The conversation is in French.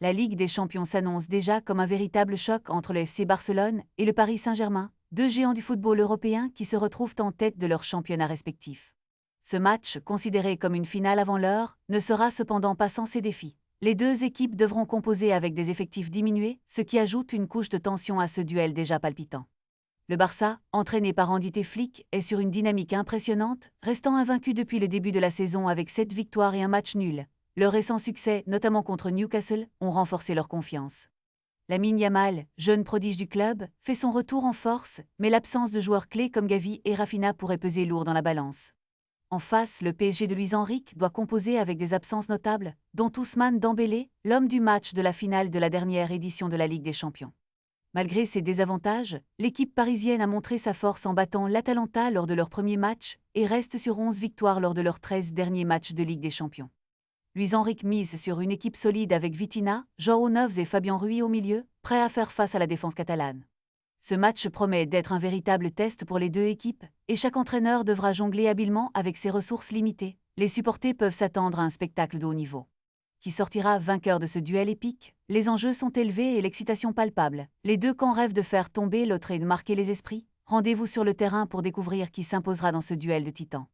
La Ligue des Champions s'annonce déjà comme un véritable choc entre le FC Barcelone et le Paris Saint-Germain, deux géants du football européen qui se retrouvent en tête de leurs championnats respectifs. Ce match, considéré comme une finale avant l'heure, ne sera cependant pas sans ses défis. Les deux équipes devront composer avec des effectifs diminués, ce qui ajoute une couche de tension à ce duel déjà palpitant. Le Barça, entraîné par Hansi Flick, est sur une dynamique impressionnante, restant invaincu depuis le début de la saison avec 7 victoires et un match nul. Leurs récents succès, notamment contre Newcastle, ont renforcé leur confiance. Lamine Yamal, jeune prodige du club, fait son retour en force, mais l'absence de joueurs clés comme Gavi et Rafinha pourrait peser lourd dans la balance. En face, le PSG de Luis Enrique doit composer avec des absences notables, dont Ousmane Dembélé, l'homme du match de la finale de la dernière édition de la Ligue des Champions. Malgré ces désavantages, l'équipe parisienne a montré sa force en battant l'Atalanta lors de leur premier match et reste sur 11 victoires lors de leurs 13 derniers matchs de Ligue des Champions. Luis Enrique mise sur une équipe solide avec Vitinha, João Neves et Fabien Ruiz au milieu, prêts à faire face à la défense catalane. Ce match promet d'être un véritable test pour les deux équipes, et chaque entraîneur devra jongler habilement avec ses ressources limitées. Les supporters peuvent s'attendre à un spectacle de haut niveau. Qui sortira vainqueur de ce duel épique? Les enjeux sont élevés et l'excitation palpable. Les deux camps rêvent de faire tomber l'autre et de marquer les esprits. Rendez-vous sur le terrain pour découvrir qui s'imposera dans ce duel de titans.